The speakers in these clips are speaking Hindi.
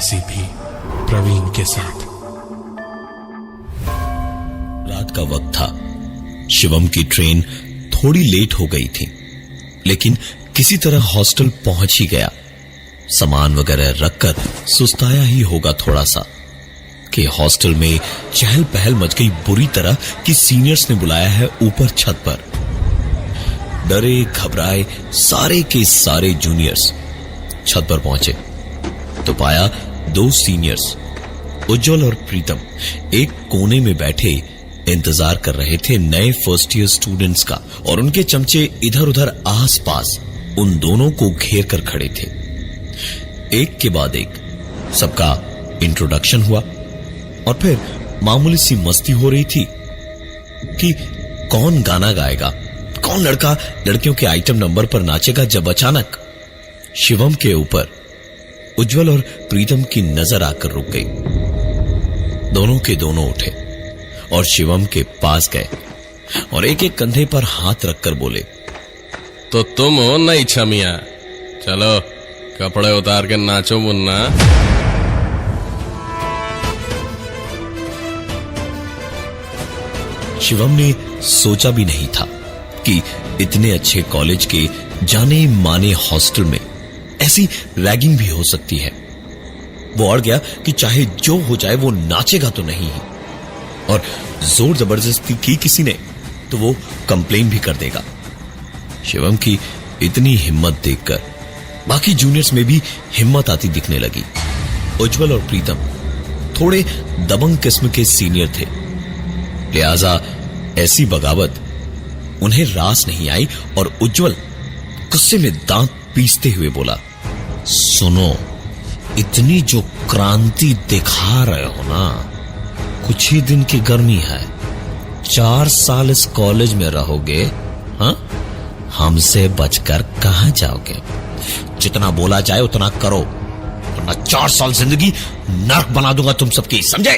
ऐसी भी प्रवीण के साथ। रात का वक्त था। शिवम की ट्रेन थोड़ी लेट हो गई थी, लेकिन किसी तरह हॉस्टल पहुंच ही गया। सामान वगैरह रखकर सुस्ताया ही होगा थोड़ा सा कि हॉस्टल में चहल पहल मच गई बुरी तरह कि सीनियर्स ने बुलाया है ऊपर छत पर। डरे घबराए सारे के सारे जूनियर्स छत पर पहुंचे तो पाया दो सीनियर्स उज्जवल और प्रीतम एक कोने में बैठे इंतजार कर रहे थे नए फर्स्ट ईयर स्टूडेंट्स का, और उनके चमचे इधर उधर आसपास उन दोनों को घेर कर खड़े थे। एक के बाद एक सबका इंट्रोडक्शन हुआ और फिर मामूली सी मस्ती हो रही थी कि कौन गाना गाएगा, कौन लड़का लड़कियों के आइटम नंबर पर नाचेगा, जब अचानक शिवम के ऊपर उज्जवल और प्रीतम की नजर आकर रुक गई। दोनों के दोनों उठे और शिवम के पास गए और एक एक कंधे पर हाथ रखकर बोले, तो तुम हो नई छमिया, चलो कपड़े उतार के नाचो मुन्ना। शिवम ने सोचा भी नहीं था कि इतने अच्छे कॉलेज के जाने माने हॉस्टल में ऐसी रैगिंग भी हो सकती है। वो अड़ गया कि चाहे जो हो जाए वो नाचेगा तो नहीं ही, और जोर जबरदस्ती की किसी ने तो वो कंप्लेन भी कर देगा। शिवम की इतनी हिम्मत देखकर बाकी जूनियर्स में भी हिम्मत आती दिखने लगी। उज्जवल और प्रीतम थोड़े दबंग किस्म के सीनियर थे, लिहाजा ऐसी बगावत उन्हें रास नहीं आई और उज्जवल गुस्से में दांत पीसते हुए बोला, सुनो, इतनी जो क्रांति दिखा रहे हो ना, कुछ ही दिन की गर्मी है, 4 साल इस कॉलेज में रहोगे, हाँ? हमसे बचकर कहां जाओगे? जितना बोला जाए उतना करो, वरना 4 साल जिंदगी नर्क बना दूंगा तुम सबकी, समझे?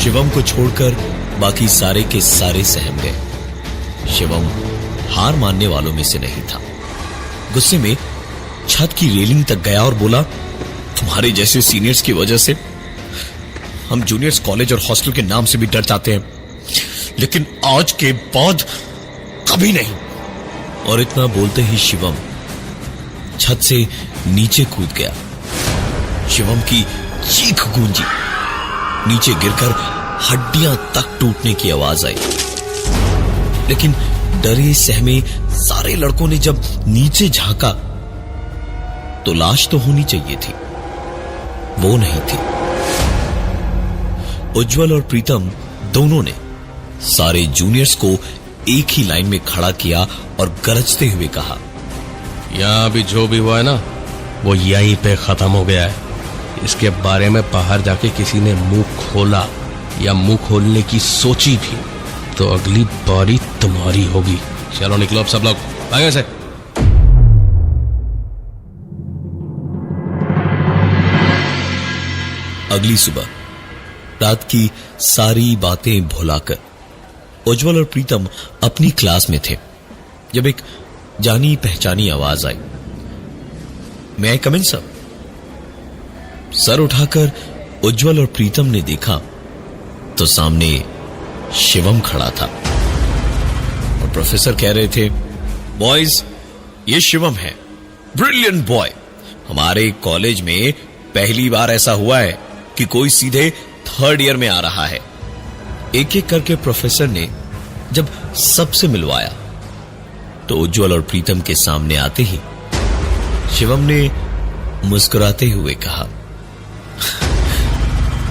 शिवम को छोड़कर बाकी सारे के सारे सहम गए। शिवम हार मानने वालों में से नहीं था। गुस्से में छत की रेलिंग तक गया और बोला, तुम्हारे जैसे सीनियर्स की वजह से हम जूनियर्स कॉलेज और हॉस्टल के नाम से भी डर जाते हैं, लेकिन आज के बाद कभी नहीं। और इतना बोलते ही शिवम छत से नीचे कूद गया। शिवम की चीख गूंजी, नीचे गिरकर हड्डियां तक टूटने की आवाज आई। लेकिन डरे सहमे सारे लड़कों ने जब नीचे झांका तो लाश तो होनी चाहिए थी, वो नहीं थी। उज्जवल और प्रीतम दोनों ने सारे जूनियर्स को एक ही लाइन में खड़ा किया और गरजते हुए कहा, यहां भी जो भी हुआ है ना, वो यहीं पे खत्म हो गया है। इसके बारे में बाहर जाके किसी ने मुंह खोला या मुंह खोलने की सोची भी तो अगली बारी तुम्हारी होगी। चलो निकलो अब सब लोग, आगे से। अगली सुबह रात की सारी बातें भुलाकर उज्जवल और प्रीतम अपनी क्लास में थे जब एक जानी पहचानी आवाज आई, मैं आई कम इन सर? सर उठाकर उज्जवल और प्रीतम ने देखा तो सामने शिवम खड़ा था और प्रोफेसर कह रहे थे, बॉयज, ये शिवम है, ब्रिलियंट बॉय। हमारे कॉलेज में पहली बार ऐसा हुआ है कि कोई सीधे 3rd ईयर में आ रहा है। एक एक करके प्रोफेसर ने जब सबसे मिलवाया तो उज्जवल और प्रीतम के सामने आते ही शिवम ने मुस्कुराते हुए कहा,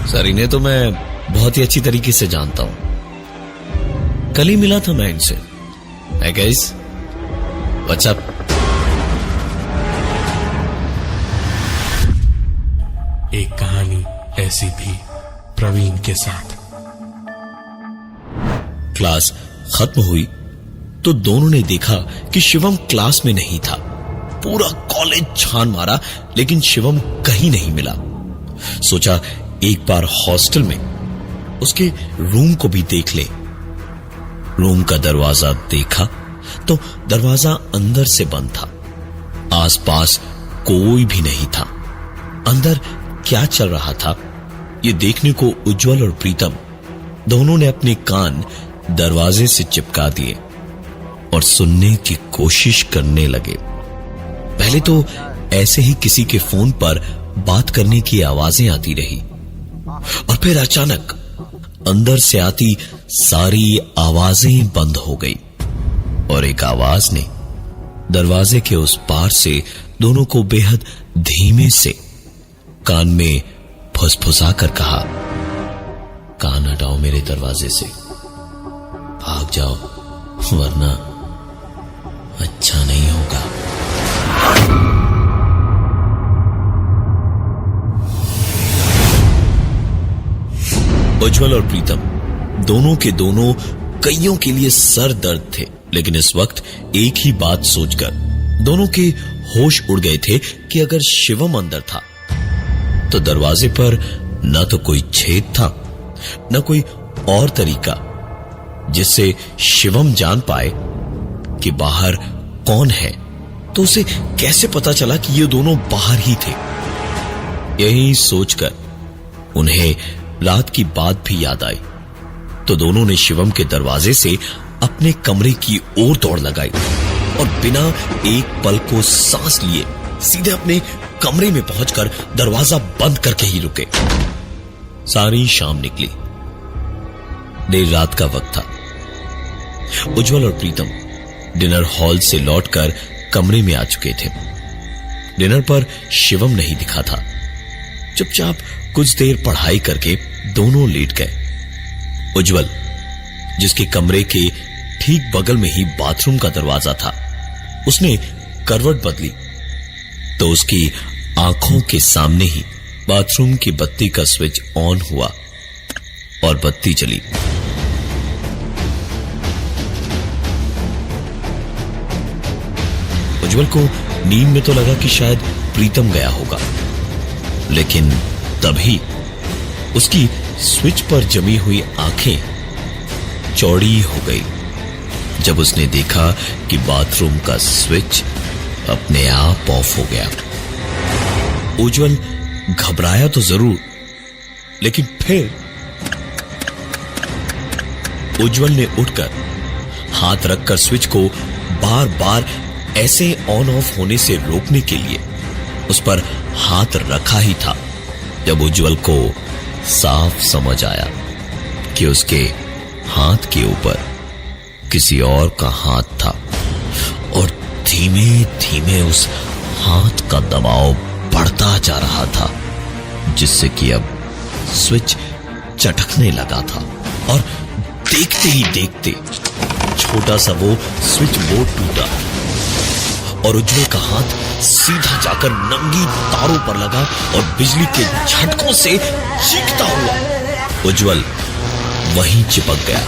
सर, इन्हें तो मैं बहुत ही अच्छी तरीके से जानता हूं, कल ही मिला था मैं इनसे। Hey guys, what's up? एक कहानी ऐसी भी प्रवीण के साथ। क्लास खत्म हुई तो दोनों ने देखा कि शिवम क्लास में नहीं था। पूरा कॉलेज छान मारा लेकिन शिवम कहीं नहीं मिला। सोचा एक बार हॉस्टल में उसके रूम को भी देख ले। रूम का दरवाजा देखा तो दरवाजा अंदर से बंद था। आसपास कोई भी नहीं था। अंदर क्या चल रहा था ये देखने को उज्जवल और प्रीतम दोनों ने अपने कान दरवाजे से चिपका दिए और सुनने की कोशिश करने लगे। पहले तो ऐसे ही किसी के फोन पर बात करने की आवाजें आती रही और फिर अचानक अंदर से आती सारी आवाजें बंद हो गई और एक आवाज ने दरवाजे के उस पार से दोनों को बेहद धीमे से कान में फुसफुसा कर कहा, कान हटाओ मेरे दरवाजे से, भाग जाओ वरना अच्छा नहीं होगा। उज्जवल और प्रीतम दोनों के दोनों कईयों के लिए सर दर्द थे, लेकिन इस वक्त एक ही बात सोचकर दोनों के होश उड़ गए थे कि अगर शिवम अंदर था तो दरवाजे पर न तो कोई छेद था न कोई और तरीका जिससे शिवम जान पाए कि बाहर कौन है। तो उसे कैसे पता चला कि ये दोनों बाहर ही थे। यही सोचकर उन्हें रात की बात भी याद आई तो दोनों ने शिवम के दरवाजे से अपने कमरे की ओर दौड़ लगाई और बिना एक पल को सांस लिए सीधे अपने कमरे में पहुंचकर दरवाजा बंद करके ही रुके। सारी शाम निकली। देर रात का वक्त था। उज्जवल और प्रीतम डिनर हॉल से लौटकर कमरे में आ चुके थे। डिनर पर शिवम नहीं दिखा था। चुपचाप कुछ देर पढ़ाई करके दोनों लेट गए। उज्जवल, जिसके कमरे के ठीक बगल में ही बाथरूम का दरवाजा था, उसने करवट बदली तो उसकी आंखों के सामने ही बाथरूम की बत्ती का स्विच ऑन हुआ और बत्ती जली। उज्जवल को नींद में तो लगा कि शायद प्रीतम गया होगा, लेकिन तभी उसकी स्विच पर जमी हुई आंखें चौड़ी हो गई जब उसने देखा कि बाथरूम का स्विच अपने आप ऑफ हो गया। उज्जवल घबराया तो जरूर, लेकिन फिर उज्जवल ने उठकर हाथ रखकर स्विच को बार बार ऐसे ऑन ऑफ होने से रोकने के लिए उस पर हाथ रखा ही था जब उज्जवल को साफ समझ आया कि उसके हाथ के ऊपर किसी और का हाथ था और धीमे धीमे उस हाथ का दबाव बढ़ता जा रहा था, जिससे कि अब स्विच चटकने लगा था और देखते ही देखते छोटा सा वो स्विच बोर्ड टूटा और उज्जवल का हाथ सीधा जाकर नंगी तारों पर लगा और बिजली के झटकों से चीखता हुआ उज्जवल वहीं चिपक गया।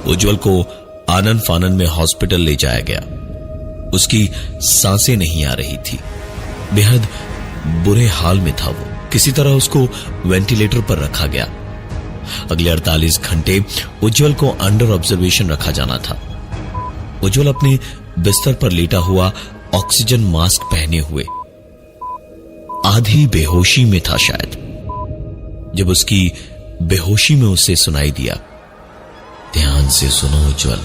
उज्जवल को आनन फानन में हॉस्पिटल ले जाया गया। उसकी सांसें नहीं आ रही थी। बेहद बुरे हाल में था वो। किसी तरह उसको वेंटिलेटर पर रखा गया। अगले 48 घंटे उज्जवल को अंडर ऑब्जर्वेशन रखा जाना था। उज्जवल अपने बिस्तर पर लेटा हुआ ऑक्सीजन मास्क पहने हुए आधी बेहोशी में था शायद, जब उसकी बेहोशी में उसे सुनाई दिया, ध्यान से सुनो उज्जवल,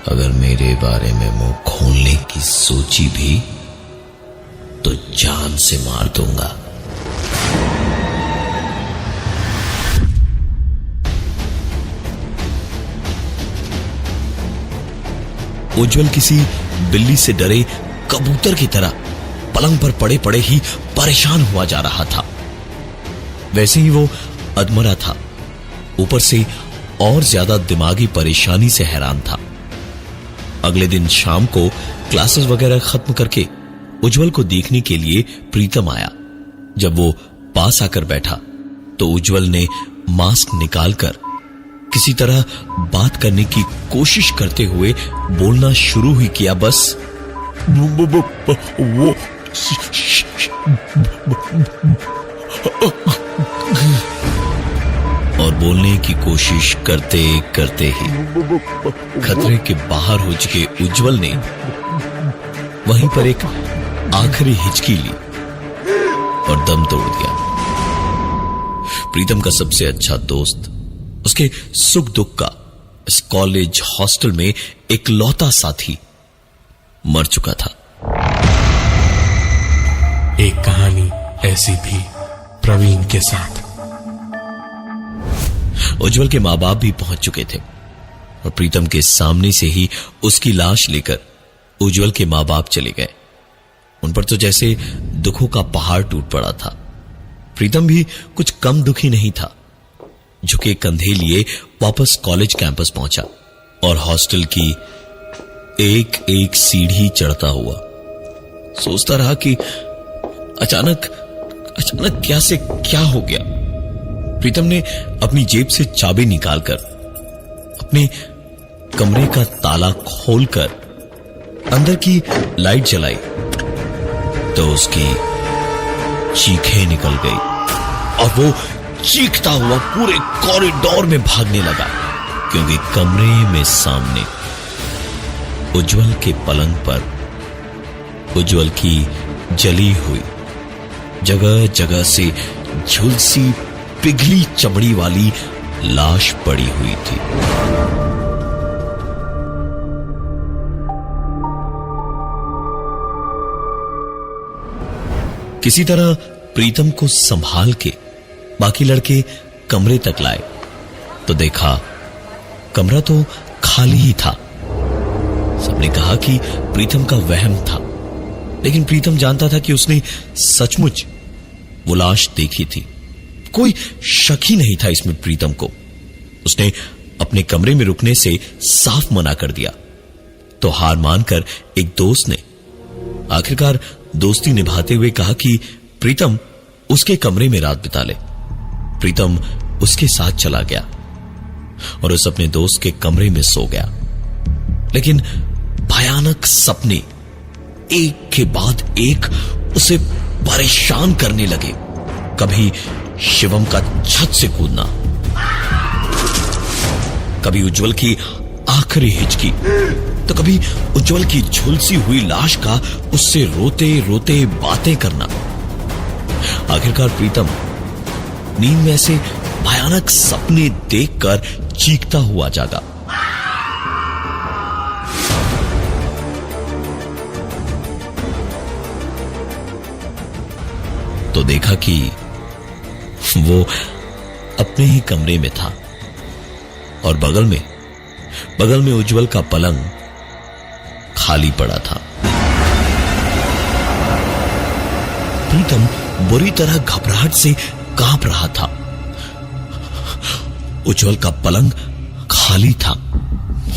अगर मेरे बारे में मुंह खोलने की सोची भी तो जान से मार दूंगा। उज्जवल किसी बिल्ली से डरे कबूतर की तरह पलंग पर पड़े पड़े ही परेशान हुआ जा रहा था। वैसे ही वो अधमरा था, ऊपर से और ज्यादा दिमागी परेशानी से हैरान था। अगले दिन शाम को क्लासेस वगैरह खत्म करके उज्जवल को देखने के लिए प्रीतम आया। जब वो पास आकर बैठा तो उज्जवल ने मास्क निकालकर किसी तरह बात करने की कोशिश करते हुए बोलना शुरू ही किया। बस वो बोलने की कोशिश करते करते ही खतरे के बाहर हो चुके उज्जवल ने वहीं पर एक आखिरी हिचकी ली और दम तोड़ दिया। प्रीतम का सबसे अच्छा दोस्त, उसके सुख दुख का इस कॉलेज हॉस्टल में एक लौता साथी मर चुका था। एक कहानी ऐसी भी प्रवीण के साथ। उज्जवल के मां बाप भी पहुंच चुके थे और प्रीतम के सामने से ही उसकी लाश लेकर उज्जवल के मां बाप चले गए। उन पर तो जैसे दुखों का पहाड़ टूट पड़ा था। प्रीतम भी कुछ कम दुखी नहीं था। झुके कंधे लिए वापस कॉलेज कैंपस पहुंचा और हॉस्टल की एक एक सीढ़ी चढ़ता हुआ सोचता रहा कि अचानक क्या से क्या हो गया। प्रीतम ने अपनी जेब से चाबी निकालकर अपने कमरे का ताला खोलकर अंदर की लाइट जलाई तो उसकी चीखें निकल गई और वो चीखता हुआ पूरे कॉरिडोर में भागने लगा, क्योंकि कमरे में सामने उज्जवल के पलंग पर उज्जवल की जली हुई जगह जगह से झुलसी पिघली चमड़ी वाली लाश पड़ी हुई थी। किसी तरह प्रीतम को संभाल के बाकी लड़के कमरे तक लाए तो देखा कमरा तो खाली ही था। सबने कहा कि प्रीतम का वहम था, लेकिन प्रीतम जानता था कि उसने सचमुच वो लाश देखी थी। कोई शक ही नहीं था इसमें प्रीतम को। उसने अपने कमरे में रुकने से साफ मना कर दिया तो हार मानकर एक दोस्त ने आखिरकार दोस्ती निभाते हुए कहा कि प्रीतम उसके कमरे में रात बिता ले। प्रीतम उसके साथ चला गया और उस अपने दोस्त के कमरे में सो गया। लेकिन भयानक सपने एक के बाद एक उसे परेशान करने लगे। कभी शिवम का छत से कूदना, कभी उज्जवल की आखिरी हिचकी, तो कभी उज्जवल की झुलसी हुई लाश का उससे रोते रोते बातें करना। आखिरकार प्रीतम नींद में ऐसे भयानक सपने देखकर चीखता हुआ जागा। तो देखा कि वो अपने ही कमरे में था और बगल में उज्जवल का पलंग खाली पड़ा था। प्रीतम बुरी तरह घबराहट से कांप रहा था। उज्जवल का पलंग खाली था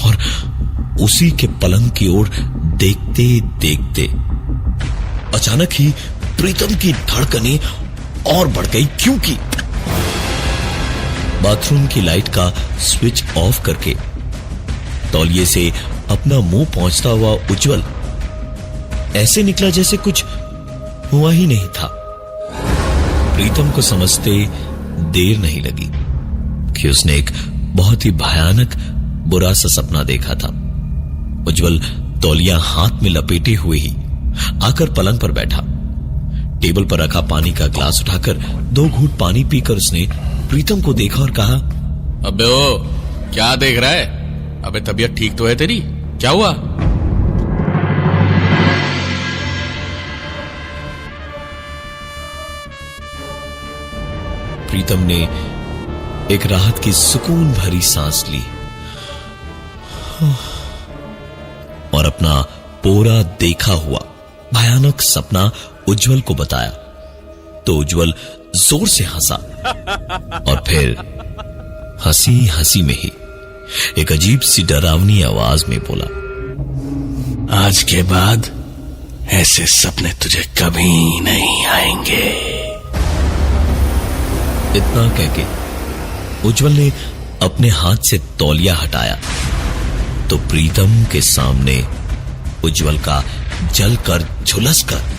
और उसी के पलंग की ओर देखते देखते अचानक ही प्रीतम की धड़कनें और बढ़ गई, क्योंकि बाथरूम की लाइट का स्विच ऑफ करके तौलिए से अपना मुंह पहुंचता हुआ उज्जवल ऐसे निकला जैसे कुछ हुआ ही नहीं था। प्रीतम को समझते देर नहीं लगी कि उसने एक बहुत ही भयानक बुरा सा सपना देखा था। उज्जवल तौलिया हाथ में लपेटे हुए ही आकर पलंग पर बैठा। टेबल पर रखा पानी का ग्लास उठाकर 2 घूंट पानी पीकर उसने प्रीतम को देखा और कहा, अबे ओ, क्या देख रहा है? अबे तबीयत ठीक तो है तेरी? क्या हुआ? प्रीतम ने एक राहत की सुकून भरी सांस ली और अपना पूरा देखा हुआ भयानक सपना उज्जवल को बताया तो उज्जवल जोर से हंसा और फिर हंसी हंसी में ही एक अजीब सी डरावनी आवाज में बोला, आज के बाद ऐसे सपने तुझे कभी नहीं आएंगे। इतना कहके उज्जवल ने अपने हाथ से तौलिया हटाया तो प्रीतम के सामने उज्जवल का जलकर झुलसकर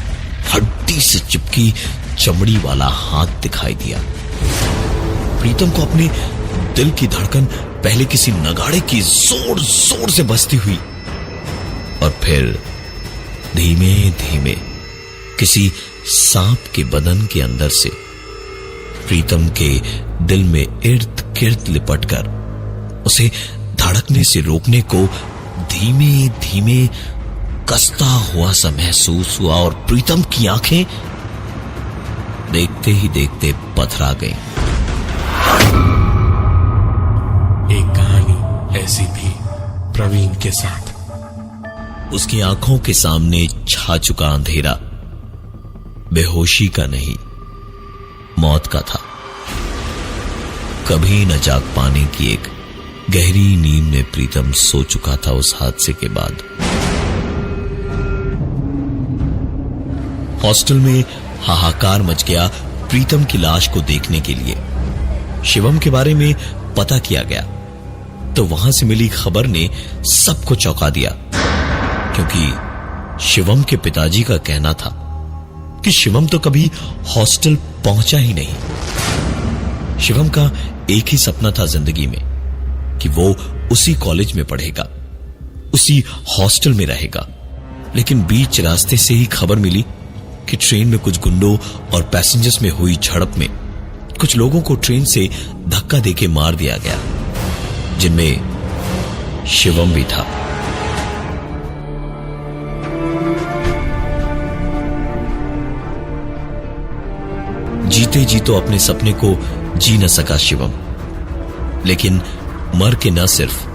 हड्डी से चिपकी चमड़ी वाला हाथ दिखाई दिया। प्रीतम को अपने दिल की धड़कन पहले किसी नगाड़े की जोर जोर से बजती हुई और फिर धीमे धीमे किसी सांप के बदन के अंदर से प्रीतम के दिल में इर्द गिर्द लिपटकर उसे धड़कने से रोकने को धीमे धीमे कसता हुआ सा महसूस हुआ और प्रीतम की आंखें देखते ही देखते पथरा गई। एक कहानी ऐसी भी प्रवीण के साथ। उसकी आंखों के सामने छा चुका अंधेरा बेहोशी का नहीं, मौत का था। कभी न जाग पाने की एक गहरी नींद में प्रीतम सो चुका था उस हादसे के बाद। हॉस्टल में हाहाकार मच गया प्रीतम की लाश को देखने के लिए। शिवम के बारे में पता किया गया तो वहां से मिली खबर ने सबको चौंका दिया, क्योंकि शिवम के पिताजी का कहना था कि शिवम तो कभी हॉस्टल पहुंचा ही नहीं। शिवम का एक ही सपना था जिंदगी में कि वो उसी कॉलेज में पढ़ेगा, उसी हॉस्टल में रहेगा। लेकिन बीच रास्ते से ही खबर मिली कि ट्रेन में कुछ गुंडों और पैसेंजर्स में हुई झड़प में कुछ लोगों को ट्रेन से धक्का देके मार दिया गया, जिनमें शिवम भी था। जीते जी तो अपने सपने को जी न सका शिवम, लेकिन मर के न सिर्फ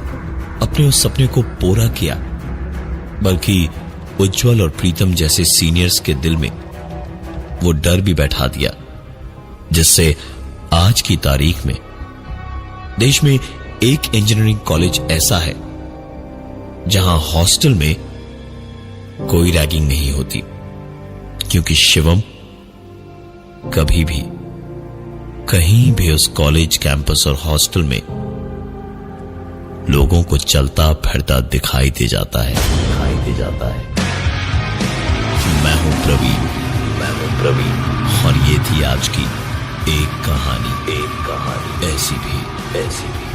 अपने उस सपने को पूरा किया, बल्कि उज्जवल और प्रीतम जैसे सीनियर्स के दिल में वो डर भी बैठा दिया, जिससे आज की तारीख में देश में एक इंजीनियरिंग कॉलेज ऐसा है जहां हॉस्टल में कोई रैगिंग नहीं होती, क्योंकि शिवम कभी भी कहीं भी उस कॉलेज कैंपस और हॉस्टल में लोगों को चलता फिरता दिखाई दे जाता है। मैं हूं प्रवीण और ये थी आज की एक कहानी ऐसी भी।